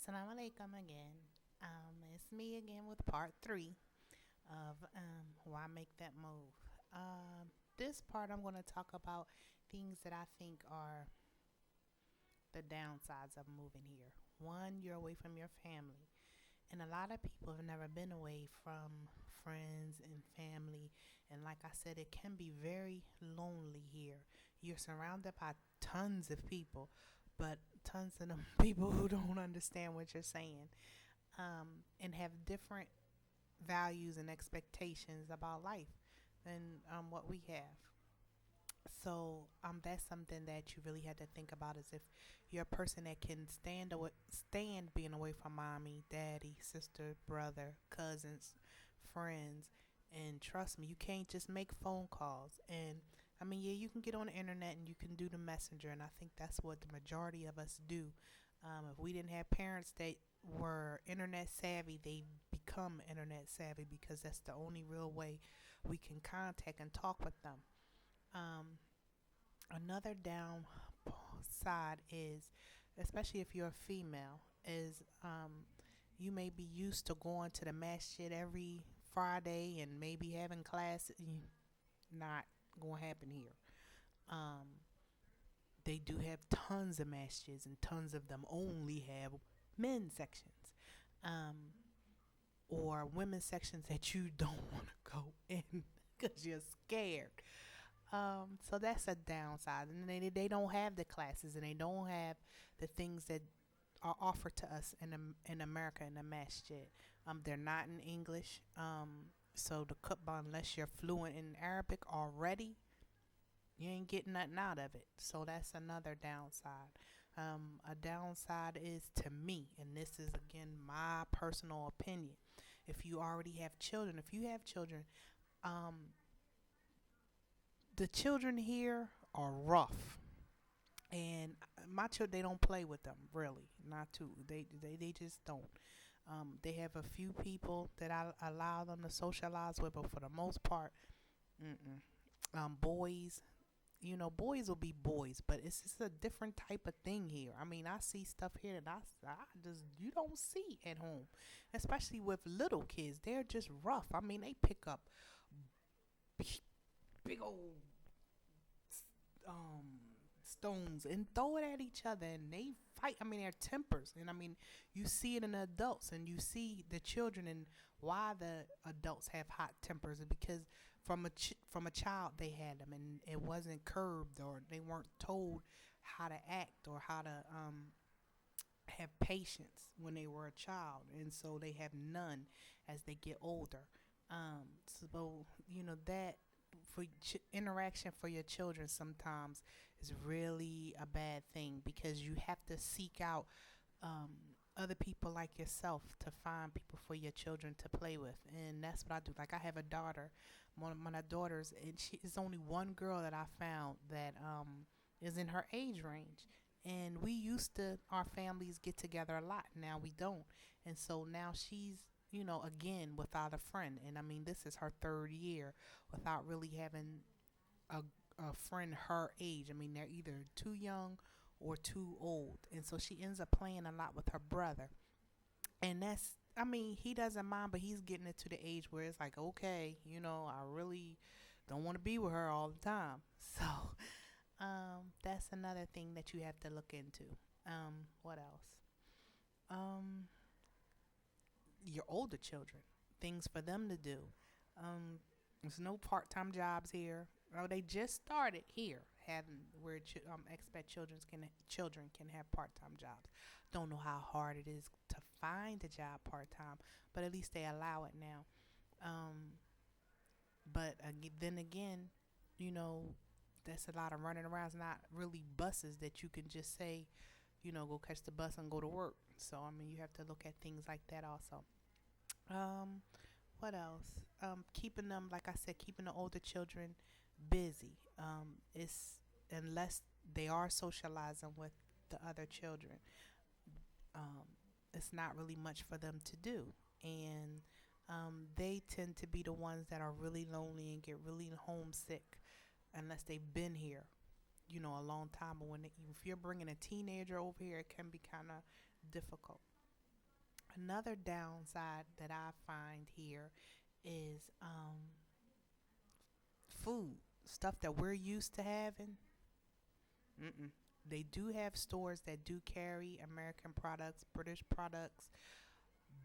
Assalamu alaikum again. It's me again with part three of why make that move. This part I'm going to talk about things that I think are the downsides of moving here. One, you're away from your family. And a lot of people have never been away from friends and family. And like I said, it can be very lonely here. You're surrounded by tons of people, but tons of them people who don't understand what you're saying, and have different values and expectations about life than what we have. So that's something that you really had to think about, is if you're a person that can stand being away from mommy, daddy, sister, brother, cousins, friends, and trust me, you can't just make phone calls. And I mean, yeah, you can get on the internet and you can do the messenger, and I think that's what the majority of us do. If we didn't have parents that were internet savvy, they become internet savvy because that's the only real way we can contact and talk with them. Um, Another downside is, especially if you're a female, is you may be used to going to the masjid every Friday and maybe having class. Not going to happen here. Um, they do have tons of masjids, and tons of them only have men's sections. Um, or women's sections that you don't want to go in because you're scared. So that's a downside, and they don't have the classes, and they don't have the things that are offered to us in America in the masjid. They're not in English. So the khutbah, unless you're fluent in Arabic already, you ain't getting nothing out of it. So that's another downside. A downside is, to me, and this is again my personal opinion. If you already have children, if you have children, um, the children here are rough, and my children, they don't play with them, really, not too. They just don't. They have a few people that I allow them to socialize with, but for the most part, mm-mm. Boys, boys will be boys, but it's just a different type of thing here. I mean, I see stuff here that I just you don't see at home, especially with little kids. They're just rough. I mean, they pick up big old um stones and throw it at each other, and they fight. I mean, their tempers, and I mean, you see it in the adults, and you see the children, and why the adults have hot tempers is because from a child they had them, and it wasn't curbed, or they weren't told how to act, or how to have patience when they were a child, and so they have none as they get older. So that for interaction for your children sometimes is really a bad thing, because you have to seek out other people like yourself to find people for your children to play with, and that's what I do. Like, I have a daughter, one of my daughters, and she is only one girl that I found that is in her age range. And we used to, our families get together a lot. Now we don't, and so now she's again without a friend. And I mean, this is her third year without really having a, a friend her age. I mean, they're either too young or too old. And so she ends up playing a lot with her brother. And that's, I mean, he doesn't mind, but he's getting it to the age where it's like, okay, I really don't want to be with her all the time. So that's another thing that you have to look into. What else? Um, your older children, things for them to do. Um, there's no part-time jobs here. Oh, they just started here having where expat children can have part-time jobs. Don't know how hard it is to find a job part-time, but at least they allow it now. Um, but then again, you know, that's a lot of running around. It's not really buses that you can just say, go catch the bus and go to work. So I mean, you have to look at things like that also. Um, what else? Keeping them, like I said, keeping the older children busy. It's unless they are socializing with the other children, um, it's not really much for them to do, and they tend to be the ones that are really lonely and get really homesick unless they've been here, a long time. But if you're bringing a teenager over here, it can be kind of difficult. Another downside that I find here is food, stuff that we're used to having. Mm-mm. They do have stores that do carry American products, British products,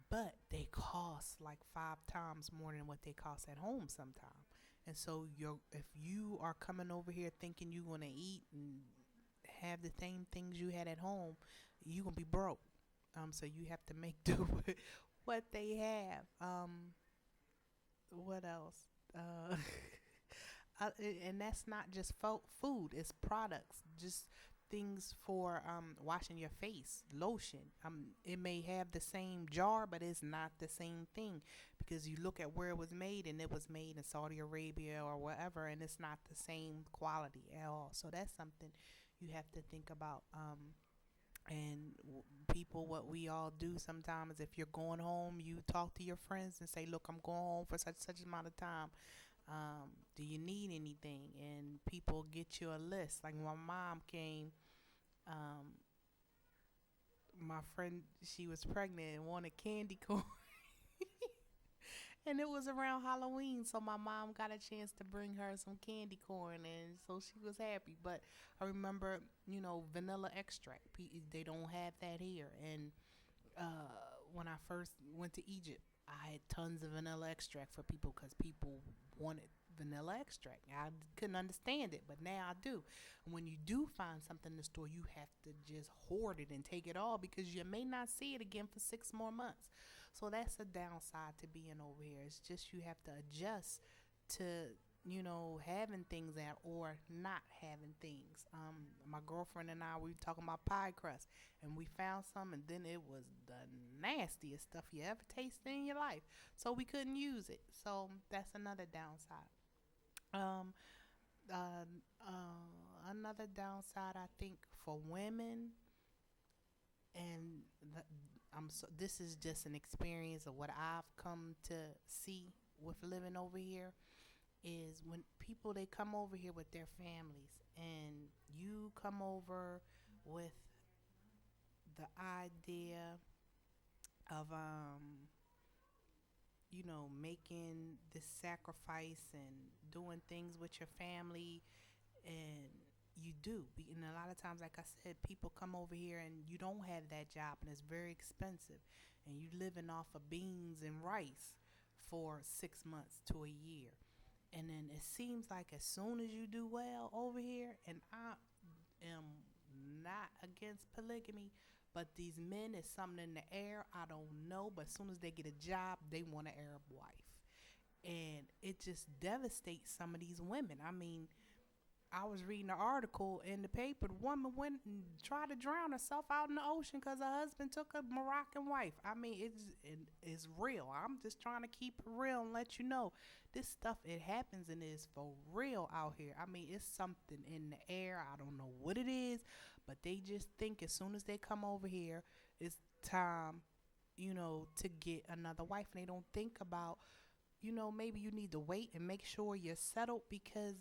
but they cost like 5 times more than what they cost at home sometimes. And so if you are coming over here thinking you want to eat and have the same things you had at home, you're gonna be broke. So you have to make do with what they have. What else? Uh, and that's not just food; it's products, just things for washing your face, lotion. It may have the same jar, but it's not the same thing because you look at where it was made, and it was made in Saudi Arabia or wherever, and it's not the same quality at all. So that's something you have to think about. And people, what we all do sometimes, if you're going home, you talk to your friends and say, "Look, I'm going home for such amount of time. Do you need anything?" And people get you a list. Like when my mom came, um, my friend, she was pregnant and wanted candy corn. And it was around Halloween, so my mom got a chance to bring her some candy corn, and so she was happy. But I remember, vanilla extract. They don't have that here. And when I first went to Egypt, I had tons of vanilla extract for people because people wanted vanilla extract. I couldn't understand it, but now I do. When you do find something in the store, you have to just hoard it and take it all because you may not see it again for 6 more months. So that's a downside to being over here. It's just you have to adjust to having things that or not having things. My girlfriend and I, we were talking about pie crust, and we found some, and then it was the nastiest stuff you ever tasted in your life. So we couldn't use it. So that's another downside. Um, uh, Another downside I think for women, and the, this is just an experience of what I've come to see with living over here is when people they come over here with their families and you come over with the idea of making this sacrifice and doing things with your family, and you do. And a lot of times, like I said, people come over here and you don't have that job and it's very expensive, and you living off of beans and rice for 6 months to a year. And then it seems like as soon as you do well over here, and I am not against polygamy, but these men is something in the air. I don't know, but as soon as they get a job, they want an Arab wife, and it just devastates some of these women. I mean, I was reading an article in the paper. The woman went and tried to drown herself out in the ocean because her husband took a Moroccan wife. I mean, it's real. I'm just trying to keep it real and let you know this stuff, it happens and is for real out here. I mean, it's something in the air. I don't know what it is, but they just think as soon as they come over here, it's time, to get another wife. And they don't think about, maybe you need to wait and make sure you're settled because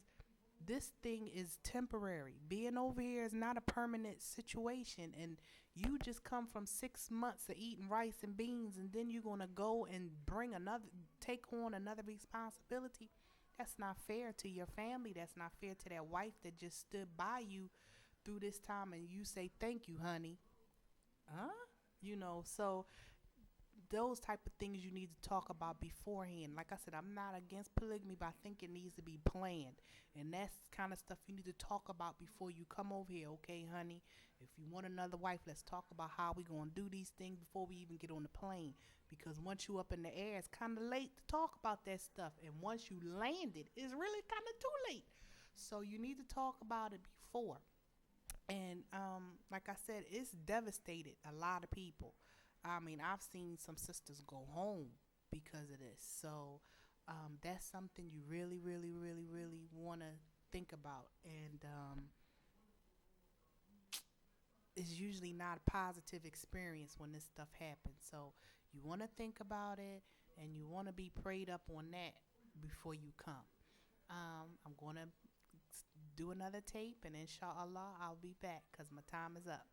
this thing is temporary. Being over here is not a permanent situation. And you just come from 6 months of eating rice and beans, and then you're going to go and take on another responsibility. That's not fair to your family. That's not fair to that wife that just stood by you through this time and you say, "Thank you, honey." Huh? So those type of things you need to talk about beforehand. Like I said, I'm not against polygamy, but I think it needs to be planned, and that's kind of stuff you need to talk about before you come over here. Okay, honey, if you want another wife, let's talk about how we gonna do these things before we even get on the plane. Because once you up in the air, it's kind of late to talk about that stuff, and once you landed, it's really kind of too late. So you need to talk about it before. And like I said, it's devastated a lot of people. I mean, I've seen some sisters go home because of this. So that's something you really, really, really, really want to think about. And it's usually not a positive experience when this stuff happens. So you want to think about it and you want to be prayed up on that before you come. I'm going to do another tape, and inshallah, I'll be back because my time is up.